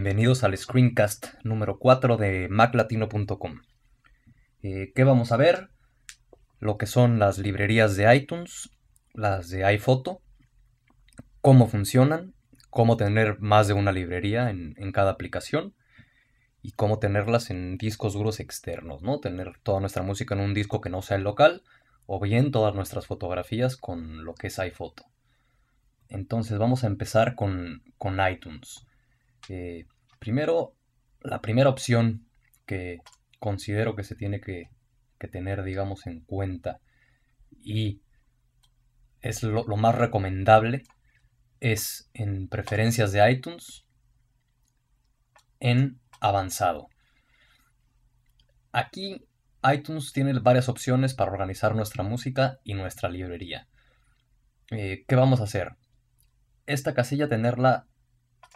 Bienvenidos al screencast número 4 de maclatino.com. ¿Qué vamos a ver? Lo que son las librerías de iTunes, las de iPhoto, cómo funcionan, cómo tener más de una librería en cada aplicación y cómo tenerlas en discos duros externos, ¿no? Tener toda nuestra música en un disco que no sea el local o bien todas nuestras fotografías con lo que es iPhoto. Entonces vamos a empezar con iTunes. Eh, Primero, la primera opción que considero que se tiene que tener, digamos, en cuenta y es lo más recomendable es en preferencias de iTunes en avanzado. Aquí iTunes tiene varias opciones para organizar nuestra música y nuestra librería. ¿Qué vamos a hacer? Esta casilla tenerla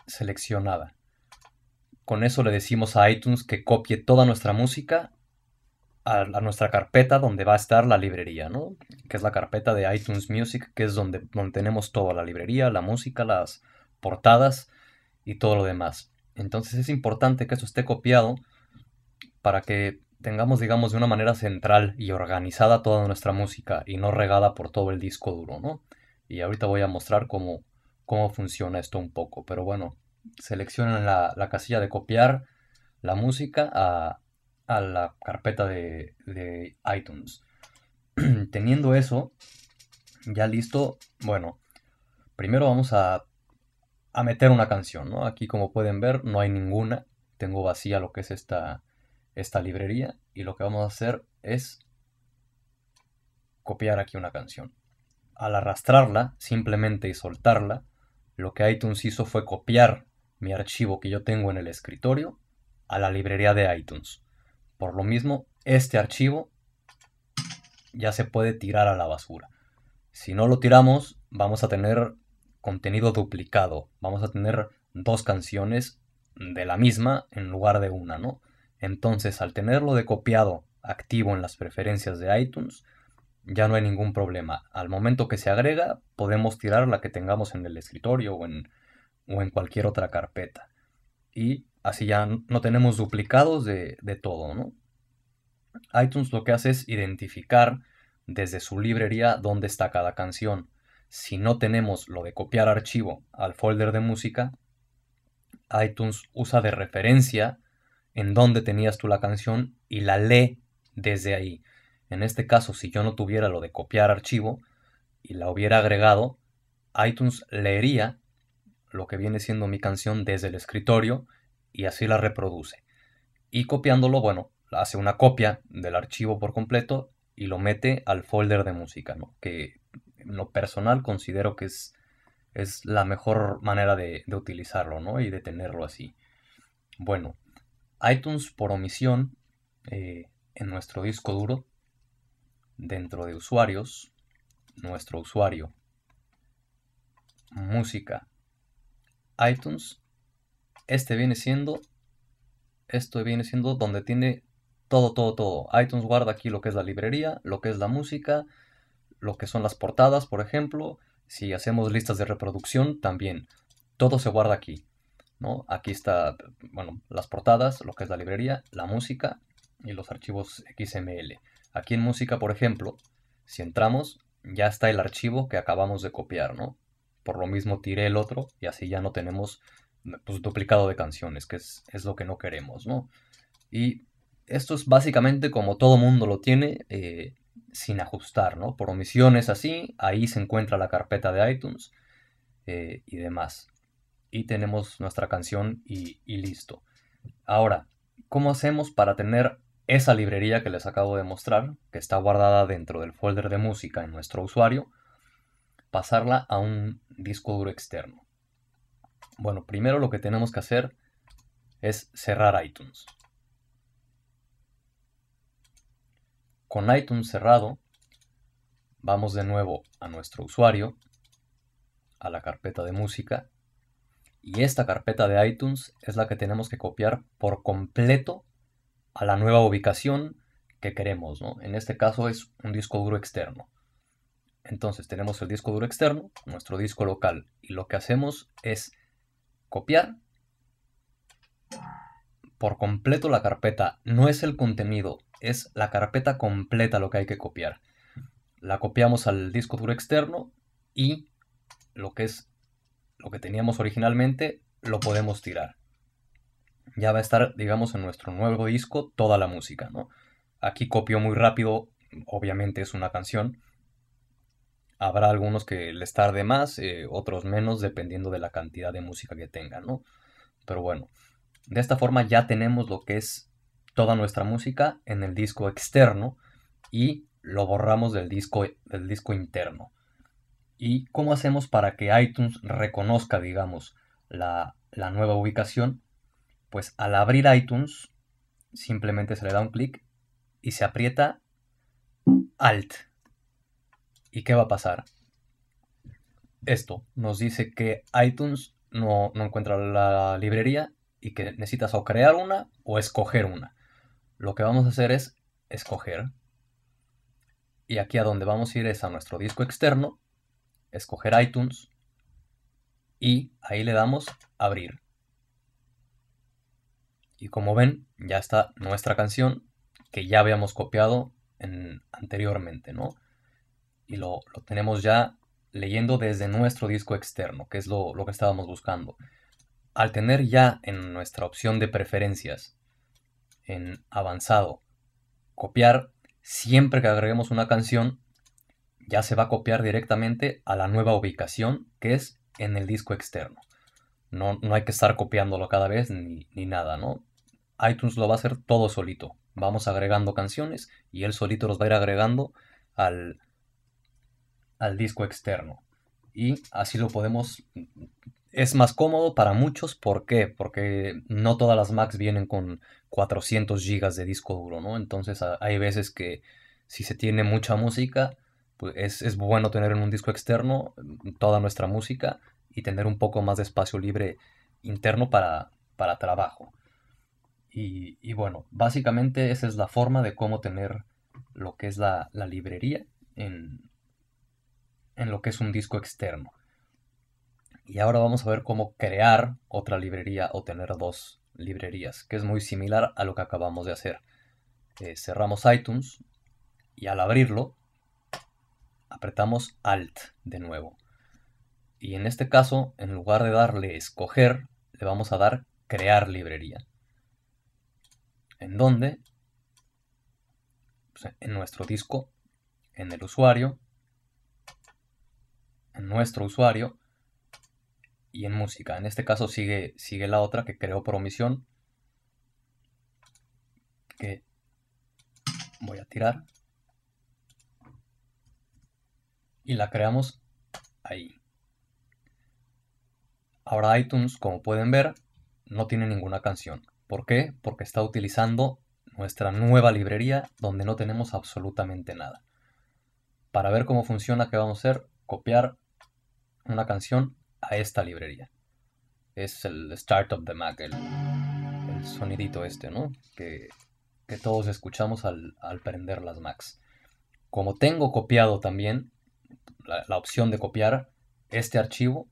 seleccionada. Con eso le decimos a iTunes que copie toda nuestra música a nuestra carpeta donde va a estar la librería, ¿no? Que es la carpeta de iTunes Music, que es donde tenemos toda la librería, la música, las portadas y todo lo demás. Entonces es importante que eso esté copiado para que tengamos, digamos, de una manera central y organizada toda nuestra música y no regada por todo el disco duro, ¿no? Y ahorita voy a mostrar cómo funciona esto un poco. Pero bueno, seleccionen la casilla de copiar la música a la carpeta de iTunes. Teniendo eso ya listo, bueno, primero vamos a meter una canción, ¿no? Aquí como pueden ver no hay ninguna, tengo vacía lo que es esta librería y lo que vamos a hacer es copiar aquí una canción. Al arrastrarla simplemente y soltarla, lo que iTunes hizo fue copiar mi archivo que yo tengo en el escritorio a la librería de iTunes. Por lo mismo, este archivo ya se puede tirar a la basura. Si no lo tiramos, vamos a tener contenido duplicado. Vamos a tener dos canciones de la misma en lugar de una, ¿no? Entonces, al tenerlo de copiado activo en las preferencias de iTunes, ya no hay ningún problema. Al momento que se agrega, podemos tirar la que tengamos en el escritorio o en cualquier otra carpeta. Y así ya no tenemos duplicados de todo, ¿no? iTunes lo que hace es identificar desde su librería dónde está cada canción. Si no tenemos lo de copiar archivo al folder de música, iTunes usa de referencia en dónde tenías tú la canción y la lee desde ahí. En este caso, si yo no tuviera lo de copiar archivo y la hubiera agregado, iTunes leería lo que viene siendo mi canción desde el escritorio y así la reproduce. Y copiándolo, bueno, hace una copia del archivo por completo y lo mete al folder de música, ¿no? Que en lo personal considero que es la mejor manera de utilizarlo, ¿no? Y de tenerlo así. Bueno, iTunes por omisión, en nuestro disco duro, dentro de usuarios, nuestro usuario, música, iTunes, esto viene siendo donde tiene todo. iTunes guarda aquí lo que es la librería, lo que es la música, lo que son las portadas, por ejemplo. Si hacemos listas de reproducción, también. Todo se guarda aquí, ¿no? Aquí está, bueno, las portadas, lo que es la librería, la música y los archivos XML. Aquí en música, por ejemplo, si entramos, ya está el archivo que acabamos de copiar, ¿no? Por lo mismo tiré el otro y así ya no tenemos pues, duplicado de canciones, que es lo que no queremos, ¿no? Y esto es básicamente como todo mundo lo tiene, sin ajustar, ¿no? Por omisiones así, ahí se encuentra la carpeta de iTunes y demás. Y tenemos nuestra canción y listo. Ahora, ¿cómo hacemos para tener esa librería que les acabo de mostrar, que está guardada dentro del folder de música en nuestro usuario, pasarla a un disco duro externo? Bueno, primero lo que tenemos que hacer es cerrar iTunes. Con iTunes cerrado, vamos de nuevo a nuestro usuario, a la carpeta de música, y esta carpeta de iTunes es la que tenemos que copiar por completo a la nueva ubicación que queremos, ¿no? En este caso es un disco duro externo. Entonces tenemos el disco duro externo, nuestro disco local, y lo que hacemos es copiar por completo la carpeta, no es el contenido, es la carpeta completa lo que hay que copiar. La copiamos al disco duro externo y lo que teníamos originalmente lo podemos tirar. Ya va a estar, digamos, en nuestro nuevo disco toda la música, ¿no? Aquí copio muy rápido, obviamente es una canción. Habrá algunos que les tarde más, otros menos, dependiendo de la cantidad de música que tengan, ¿no? Pero bueno, de esta forma ya tenemos lo que es toda nuestra música en el disco externo y lo borramos del disco interno. ¿Y cómo hacemos para que iTunes reconozca, digamos, la nueva ubicación? Pues al abrir iTunes, simplemente se le da un clic y se aprieta Alt. ¿Y qué va a pasar? Esto nos dice que iTunes no encuentra la librería y que necesitas o crear una o escoger una. Lo que vamos a hacer es escoger. Y aquí a donde vamos a ir es a nuestro disco externo, escoger iTunes y ahí le damos abrir. Y como ven, ya está nuestra canción que ya habíamos copiado anteriormente, ¿no? Y lo tenemos ya leyendo desde nuestro disco externo, que es lo que estábamos buscando. Al tener ya en nuestra opción de preferencias, en avanzado, copiar, siempre que agreguemos una canción, ya se va a copiar directamente a la nueva ubicación, que es en el disco externo. No hay que estar copiándolo cada vez ni nada, ¿no? iTunes lo va a hacer todo solito. Vamos agregando canciones y él solito los va a ir agregando al disco externo. Y así lo podemos. Es más cómodo para muchos. ¿Por qué? Porque no todas las Macs vienen con 400 gigas de disco duro, ¿no? Entonces hay veces que si se tiene mucha música, pues es bueno tener en un disco externo toda nuestra música y tener un poco más de espacio libre interno para trabajo. Y bueno, básicamente esa es la forma de cómo tener lo que es la librería en lo que es un disco externo. Y ahora vamos a ver cómo crear otra librería o tener dos librerías, que es muy similar a lo que acabamos de hacer. Cerramos iTunes y al abrirlo apretamos Alt de nuevo. Y en este caso, en lugar de darle escoger, le vamos a dar crear librería. En donde, pues, en nuestro disco, en el usuario, en nuestro usuario y en música. En este caso sigue la otra que creó por omisión, que voy a tirar. Y la creamos ahí. Ahora iTunes, como pueden ver, no tiene ninguna canción. ¿Por qué? Porque está utilizando nuestra nueva librería donde no tenemos absolutamente nada. Para ver cómo funciona, ¿qué vamos a hacer? Copiar una canción a esta librería. Es el Startup de Mac, el sonidito este, ¿no? Que todos escuchamos al prender las Macs. Como tengo copiado también la opción de copiar este archivo,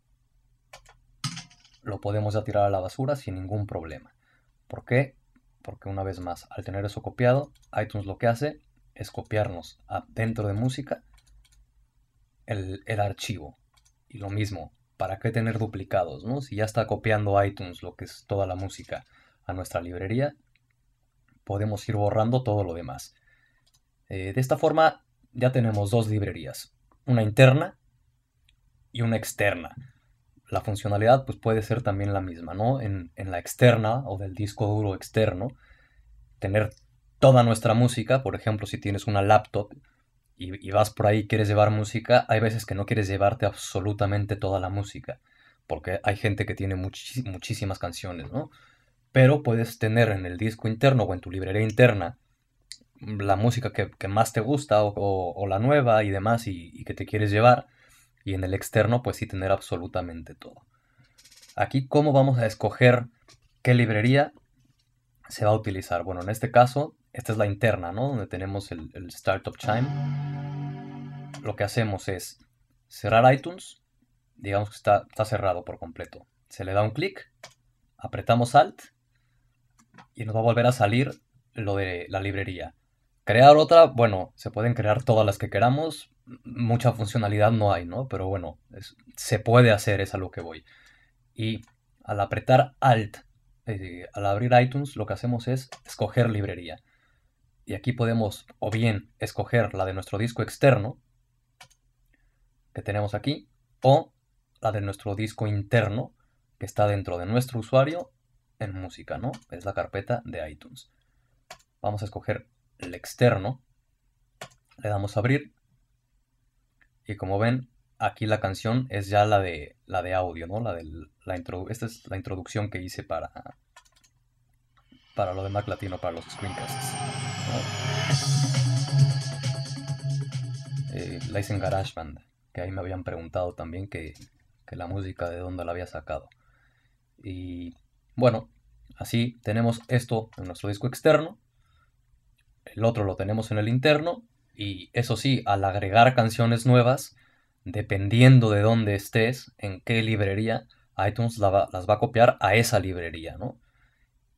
lo podemos ya tirar a la basura sin ningún problema. ¿Por qué? Porque una vez más, al tener eso copiado, iTunes lo que hace es copiarnos dentro de música el archivo. Y lo mismo, ¿para qué tener duplicados, no? Si ya está copiando iTunes lo que es toda la música a nuestra librería, podemos ir borrando todo lo demás. De esta forma ya tenemos dos librerías, una interna y una externa. La funcionalidad pues puede ser también la misma, ¿no? En la externa o del disco duro externo, tener toda nuestra música, por ejemplo, si tienes una laptop y vas por ahí y quieres llevar música, hay veces que no quieres llevarte absolutamente toda la música, porque hay gente que tiene muchísimas canciones, ¿no? Pero puedes tener en el disco interno o en tu librería interna la música que más te gusta o la nueva y demás y que te quieres llevar, y en el externo pues sí tener absolutamente todo. Aquí, ¿cómo vamos a escoger qué librería se va a utilizar? Bueno, en este caso, esta es la interna, ¿no? Donde tenemos el Startup Chime. Lo que hacemos es cerrar iTunes. Digamos que está cerrado por completo. Se le da un clic, apretamos Alt y nos va a volver a salir lo de la librería. Crear otra, bueno, se pueden crear todas las que queramos, mucha funcionalidad no hay, ¿no? Pero bueno, se puede hacer, es a lo que voy. Y al apretar Alt, al abrir iTunes, lo que hacemos es escoger librería. Y aquí podemos o bien escoger la de nuestro disco externo, que tenemos aquí, o la de nuestro disco interno, que está dentro de nuestro usuario en música, ¿no? Es la carpeta de iTunes. Vamos a escoger el externo, le damos a abrir, y como ven, aquí la canción es ya la de audio, ¿no? Esta es la introducción que hice para lo de Mac Latino, para los screencasts, ¿no? La hice en GarageBand, que ahí me habían preguntado también que la música de dónde la había sacado. Y bueno, así tenemos esto en nuestro disco externo, el otro lo tenemos en el interno, y eso sí, al agregar canciones nuevas, dependiendo de dónde estés, en qué librería, iTunes las va a copiar a esa librería, ¿no?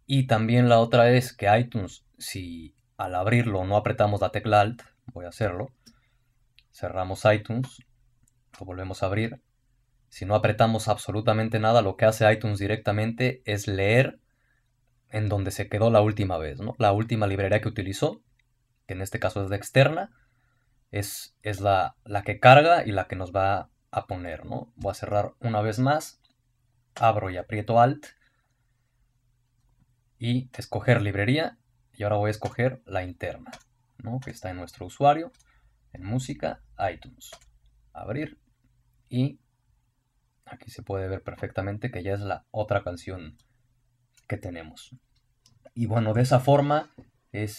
Y también la otra es que iTunes, si al abrirlo no apretamos la tecla Alt, voy a hacerlo, cerramos iTunes, lo volvemos a abrir, si no apretamos absolutamente nada, lo que hace iTunes directamente es leer en donde se quedó la última vez, ¿no? La última librería que utilizó, que en este caso es la externa, es la que carga y la que nos va a poner, ¿no? Voy a cerrar una vez más, abro y aprieto Alt y escoger librería, y ahora voy a escoger la interna, ¿no? Que está en nuestro usuario, en música, iTunes. Abrir, y aquí se puede ver perfectamente que ya es la otra canción que tenemos. Y bueno, de esa forma es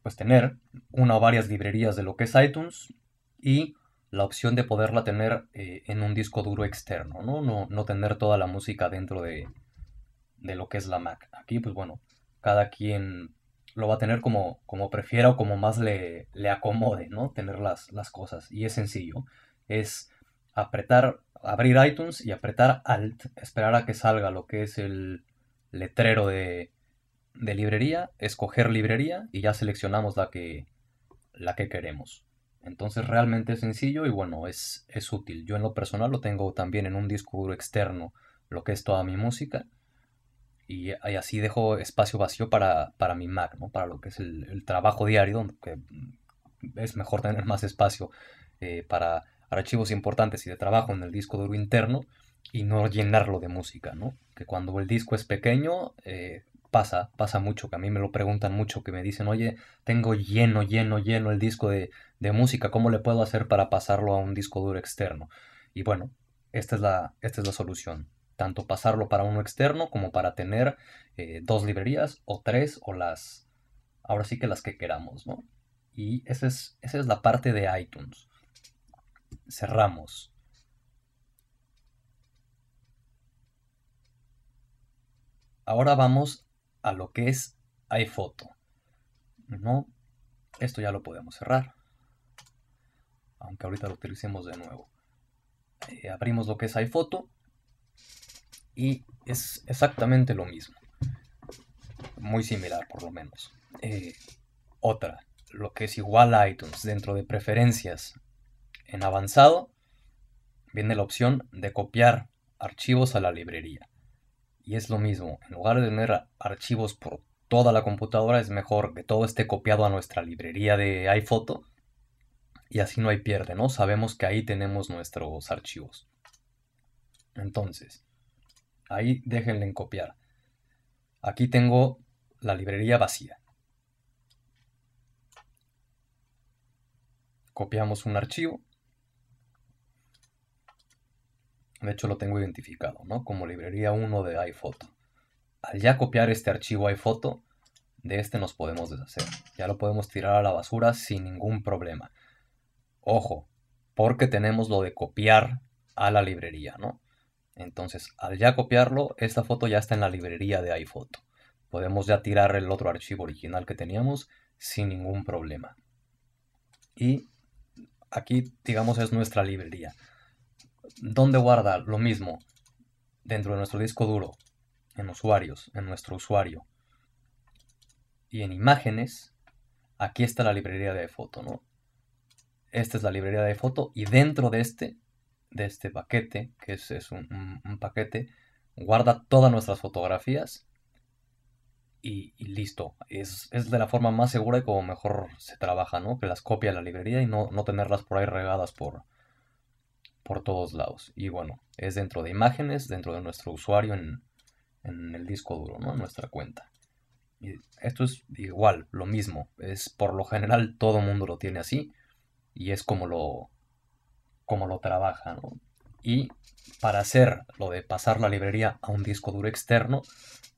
pues tener una o varias librerías de lo que es iTunes, y la opción de poderla tener en un disco duro externo, ¿no? No tener toda la música dentro de lo que es la Mac. Aquí, pues bueno, cada quien lo va a tener como prefiera o como más le acomode, ¿no? Tener las cosas. Y es sencillo. Es abrir iTunes y apretar Alt, esperar a que salga lo que es el letrero de librería, escoger librería y ya seleccionamos la que queremos. Entonces realmente es sencillo y bueno, es útil. Yo en lo personal lo tengo también en un disco duro externo, lo que es toda mi música, y así dejo espacio vacío para mi Mac, ¿no? Para lo que es el trabajo diario, que es mejor tener más espacio para archivos importantes y de trabajo en el disco duro interno, y no llenarlo de música, ¿no? Que cuando el disco es pequeño, pasa mucho, que a mí me lo preguntan mucho, que me dicen, oye, tengo lleno el disco de música, ¿cómo le puedo hacer para pasarlo a un disco duro externo? Y bueno, esta es la solución. Tanto pasarlo para uno externo como para tener dos librerías o tres, o ahora sí que las que queramos, ¿no? Y esa es la parte de iTunes. Cerramos. Ahora vamos a lo que es iPhoto, ¿no? Esto ya lo podemos cerrar, aunque ahorita lo utilicemos de nuevo. Abrimos lo que es iPhoto y es exactamente lo mismo, muy similar por lo menos. Otra, lo que es igual a iTunes, dentro de preferencias en avanzado, viene la opción de copiar archivos a la librería. Y es lo mismo, en lugar de tener archivos por toda la computadora, es mejor que todo esté copiado a nuestra librería de iPhoto, y así no hay pierde, ¿no? Sabemos que ahí tenemos nuestros archivos. Entonces, ahí déjenle en copiar. Aquí tengo la librería vacía. Copiamos un archivo. De hecho lo tengo identificado, ¿no? Como librería 1 de iPhoto. Al ya copiar este archivo iPhoto, de este nos podemos deshacer. Ya lo podemos tirar a la basura sin ningún problema. Ojo, porque tenemos lo de copiar a la librería, ¿no? Entonces, al ya copiarlo, esta foto ya está en la librería de iPhoto. Podemos ya tirar el otro archivo original que teníamos sin ningún problema. Y aquí, digamos, es nuestra librería. ¿Dónde guarda? Lo mismo, dentro de nuestro disco duro, en usuarios, en nuestro usuario. y en imágenes, aquí está la librería de iPhoto, ¿no? Esta es la librería de iPhoto y dentro de este paquete, que es un paquete, guarda todas nuestras fotografías y listo. Es de la forma más segura y como mejor se trabaja, ¿no? Que las copia a la librería y no tenerlas por ahí regadas por todos lados. Y bueno, es dentro de imágenes, dentro de nuestro usuario en el disco duro, ¿no? En nuestra cuenta. Y esto es igual, lo mismo. Es por lo general todo el mundo lo tiene así y es como lo trabaja, ¿no? Y para hacer lo de pasar la librería a un disco duro externo,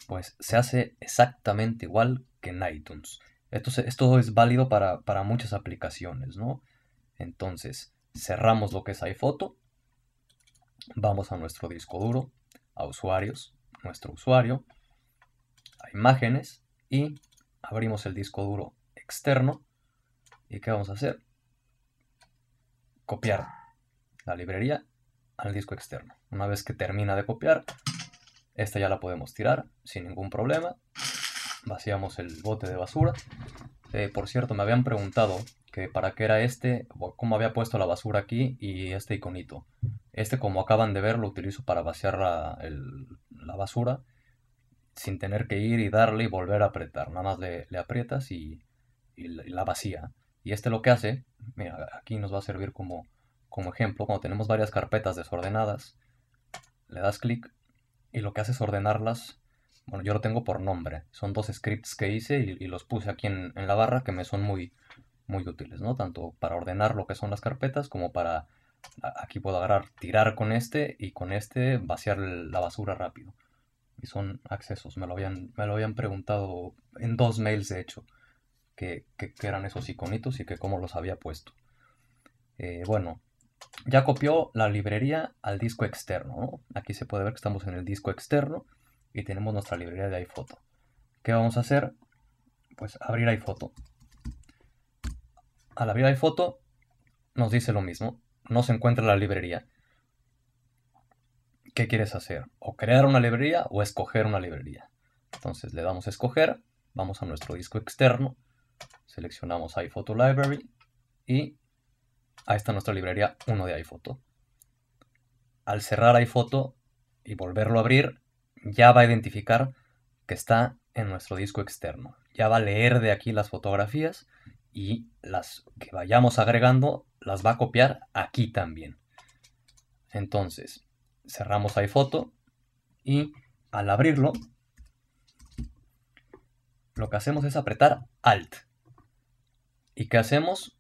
pues se hace exactamente igual que en iTunes. Esto es válido para muchas aplicaciones, ¿no? Entonces, cerramos lo que es iPhoto, vamos a nuestro disco duro, a usuarios, nuestro usuario, a imágenes y abrimos el disco duro externo. ¿Y qué vamos a hacer? Copiar la librería al disco externo. Una vez que termina de copiar, esta ya la podemos tirar sin ningún problema. Vaciamos el bote de basura. Por cierto, me habían preguntado que para qué era cómo había puesto la basura aquí y este iconito. Como acaban de ver, lo utilizo para vaciar la basura sin tener que ir y darle y volver a apretar. Nada más le aprietas y la vacía. Y lo que hace, mira, aquí nos va a servir como ejemplo, cuando tenemos varias carpetas desordenadas, le das clic y lo que hace es ordenarlas. Bueno, yo lo tengo por nombre. Son dos scripts que hice y los puse aquí en la barra que me son muy útiles, ¿no? Tanto para ordenar lo que son las carpetas como para... Aquí puedo agarrar, tirar con y con vaciar la basura rápido. Y son accesos. Me lo habían preguntado en 2 mails, de hecho, que eran esos iconitos y que cómo los había puesto. Bueno, ya copió la librería al disco externo, ¿no? Aquí se puede ver que estamos en el disco externo y tenemos nuestra librería de iPhoto. ¿Qué vamos a hacer? Pues abrir iPhoto. Al abrir iPhoto nos dice lo mismo, no se encuentra la librería. ¿Qué quieres hacer? O crear una librería o escoger una librería. Entonces le damos a escoger, vamos a nuestro disco externo, seleccionamos iPhoto Library y ahí está nuestra librería 1 de iPhoto. Al cerrar iPhoto y volverlo a abrir, ya va a identificar que está en nuestro disco externo. Ya va a leer de aquí las fotografías y las que vayamos agregando las va a copiar aquí también. Entonces, cerramos iPhoto y al abrirlo, lo que hacemos es apretar Alt. ¿Y qué hacemos?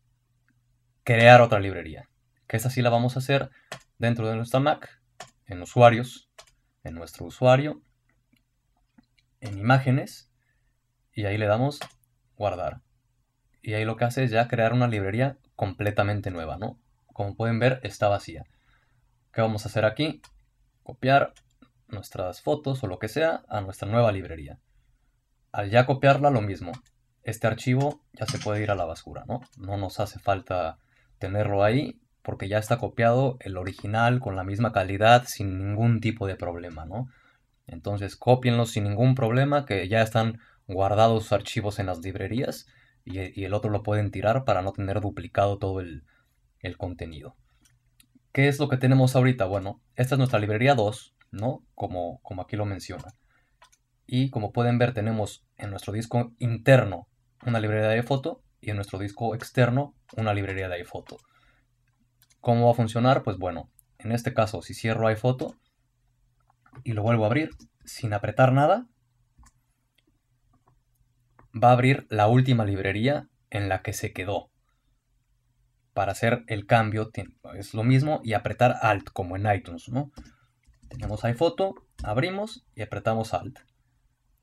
Crear otra librería. Que esa sí la vamos a hacer dentro de nuestra Mac, en usuarios, en nuestro usuario, en imágenes, y ahí le damos guardar. Y ahí lo que hace es ya crear una librería completamente nueva, ¿no? Como pueden ver, está vacía. ¿Qué vamos a hacer aquí? Copiar nuestras fotos o lo que sea a nuestra nueva librería. Al ya copiarla, lo mismo. Este archivo ya se puede ir a la basura, ¿no? No nos hace falta tenerlo ahí porque ya está copiado el original con la misma calidad sin ningún tipo de problema, ¿no? Entonces, cópienlos sin ningún problema, que ya están guardados sus archivos en las librerías y el otro lo pueden tirar para no tener duplicado todo el contenido. ¿Qué es lo que tenemos ahorita? Bueno, esta es nuestra librería 2, ¿no? Como aquí lo menciona. Y como pueden ver, tenemos en nuestro disco interno una librería de iPhoto y en nuestro disco externo una librería de iPhoto. ¿Cómo va a funcionar? Pues bueno, en este caso, si cierro iPhoto y lo vuelvo a abrir sin apretar nada, va a abrir la última librería en la que se quedó. Para hacer el cambio es lo mismo y apretar Alt como en iTunes, ¿no? Tenemos iPhoto, abrimos y apretamos Alt.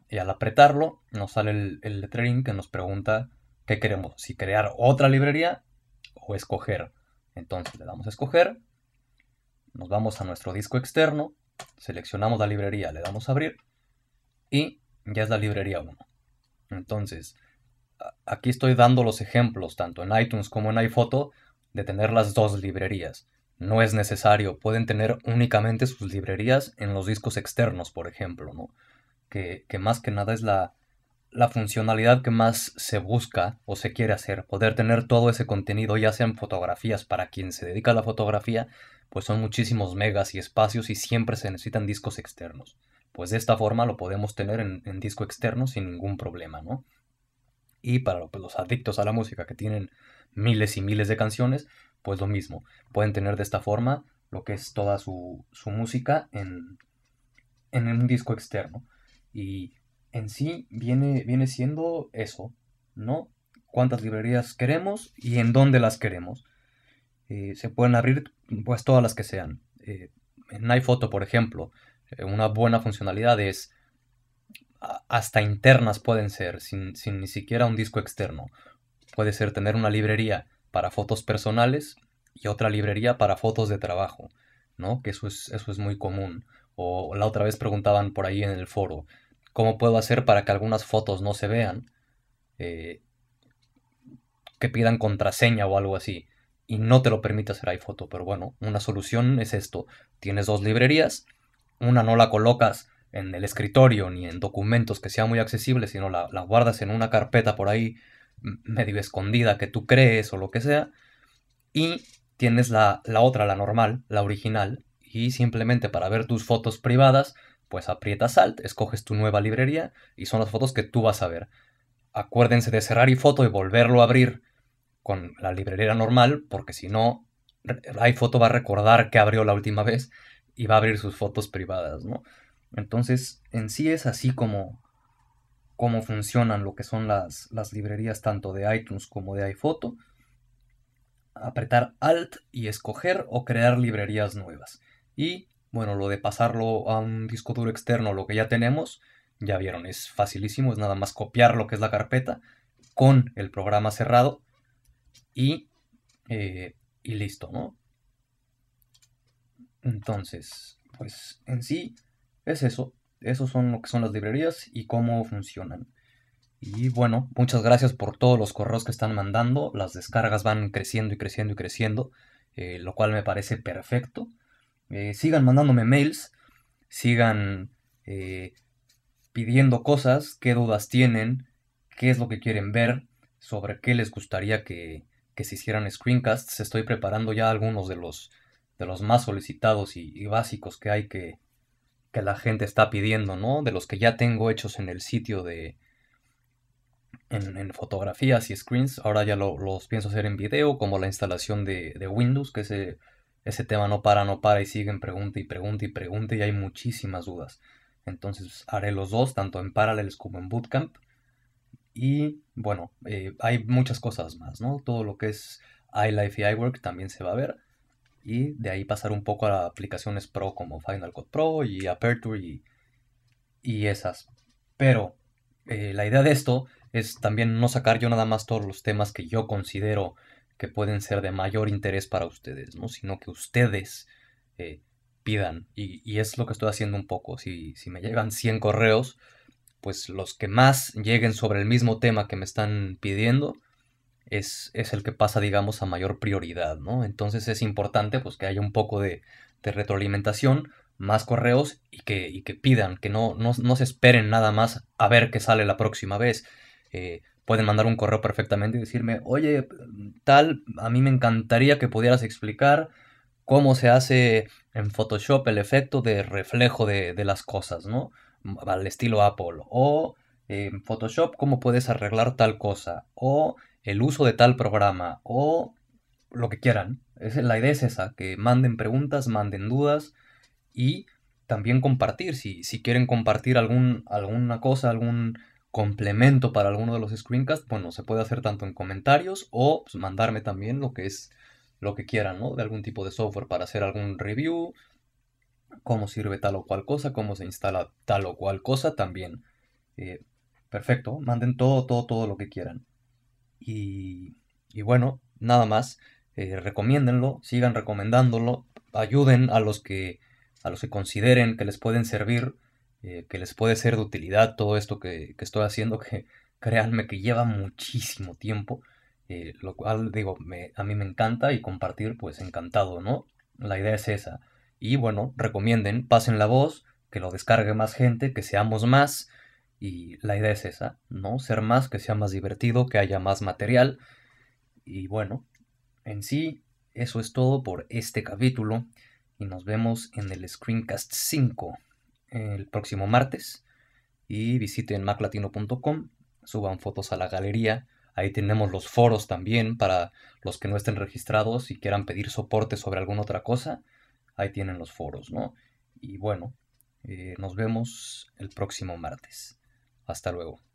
Y al apretarlo nos sale el letrerín que nos pregunta qué queremos, si crear otra librería o escoger. Entonces le damos a escoger, nos vamos a nuestro disco externo, seleccionamos la librería, le damos a abrir y ya es la librería 1. Entonces, aquí estoy dando los ejemplos, tanto en iTunes como en iPhoto, de tener las dos librerías. No es necesario, pueden tener únicamente sus librerías en los discos externos, por ejemplo, ¿no? Que más que nada es la funcionalidad que más se busca o se quiere hacer, poder tener todo ese contenido, ya sean fotografías para quien se dedica a la fotografía, pues son muchísimos megas y espacios y siempre se necesitan discos externos. Pues de esta forma lo podemos tener en disco externo sin ningún problema, ¿no? Y para pues, los adictos a la música que tienen miles y miles de canciones, pues lo mismo. Pueden tener de esta forma lo que es toda su música en un disco externo. Y en sí viene siendo eso, ¿no? Cuántas librerías queremos y en dónde las queremos. Se pueden abrir pues todas las que sean. En iPhoto, por ejemplo, una buena funcionalidad es hasta internas pueden ser, sin ni siquiera un disco externo. Puede ser tener una librería para fotos personales y otra librería para fotos de trabajo, ¿no? Que eso es muy común. O la otra vez preguntaban por ahí en el foro, ¿cómo puedo hacer para que algunas fotos no se vean? Eh, que pidan contraseña o algo así. Y no te lo permite hacer iPhoto, pero bueno, una solución es esto. Tienes dos librerías, una no la colocas en el escritorio ni en documentos que sea muy accesible, sino la guardas en una carpeta por ahí medio escondida que tú crees o lo que sea. Y tienes la otra, la normal, la original. Y simplemente para ver tus fotos privadas, pues aprietas Alt, escoges tu nueva librería y son las fotos que tú vas a ver. Acuérdense de cerrar iPhoto y volverlo a abrir con la librería normal, porque si no, iPhoto va a recordar que abrió la última vez y va a abrir sus fotos privadas, ¿no? Entonces, en sí es así como funcionan lo que son las librerías tanto de iTunes como de iPhoto. Apretar Alt y escoger o crear librerías nuevas. Y bueno, lo de pasarlo a un disco duro externo, lo que ya tenemos, ya vieron, es facilísimo, es nada más copiar lo que es la carpeta con el programa cerrado y, y listo, ¿no? Entonces, pues en sí es eso. Esos son lo que son las librerías y cómo funcionan. Y bueno, muchas gracias por todos los correos que están mandando. Las descargas van creciendo y creciendo y creciendo, lo cual me parece perfecto. Sigan mandándome mails, sigan eh, pidiendo cosas, qué dudas tienen, qué es lo que quieren ver, sobre qué les gustaría que se hicieran screencasts. Estoy preparando ya algunos de los más solicitados y básicos que hay que la gente está pidiendo, ¿no? De los que ya tengo hechos en el sitio en fotografías y screens. Ahora ya los pienso hacer en video, como la instalación de Windows, que ese tema no para, no para y siguen pregunta y pregunta y pregunta y hay muchísimas dudas. Entonces haré los dos, tanto en Parallels como en Bootcamp. Y bueno, hay muchas cosas más, ¿no? Todo lo que es iLife y iWork también se va a ver. Y de ahí pasar un poco a aplicaciones pro como Final Cut Pro y Aperture y esas. Pero la idea de esto es también no sacar yo nada más todos los temas que yo considero que pueden ser de mayor interés para ustedes, ¿no? Sino que ustedes eh, pidan. Y es lo que estoy haciendo un poco. Si me llegan 100 correos, pues los que más lleguen sobre el mismo tema que me están pidiendo es el que pasa, digamos, a mayor prioridad, ¿no? Entonces es importante pues que haya un poco de retroalimentación, más correos y que pidan, que no se esperen nada más a ver qué sale la próxima vez. Pueden mandar un correo perfectamente y decirme, oye, tal, a mí me encantaría que pudieras explicar cómo se hace en Photoshop el efecto de reflejo de las cosas, ¿no? Al estilo Apple. O en Photoshop cómo puedes arreglar tal cosa. O el uso de tal programa. O lo que quieran. La idea es esa, que manden preguntas, manden dudas y también compartir. Si quieren compartir alguna cosa, algún complemento para alguno de los screencasts, bueno, se puede hacer tanto en comentarios o pues, mandarme también lo que es lo que quieran, ¿no? De algún tipo de software para hacer algún review, cómo sirve tal o cual cosa, cómo se instala tal o cual cosa también. Eh, perfecto, manden todo, todo, todo lo que quieran. Y bueno, nada más, recomiéndenlo, sigan recomendándolo, ayuden a los que consideren que les pueden servir, que les puede ser de utilidad todo esto que estoy haciendo, que créanme que lleva muchísimo tiempo, lo cual digo, a mí me encanta y compartir, pues encantado, ¿no? La idea es esa. Y bueno, recomienden, pasen la voz, que lo descargue más gente, que seamos más Y la idea es esa, ¿no? Ser más, que sea más divertido, que haya más material. Y bueno, en sí, eso es todo por este capítulo. Y nos vemos en el Screencast 5 el próximo martes. Y visiten maclatino.com, suban fotos a la galería. Ahí tenemos los foros también para los que no estén registrados y quieran pedir soporte sobre alguna otra cosa. Ahí tienen los foros, ¿no? Y bueno, nos vemos el próximo martes. Hasta luego.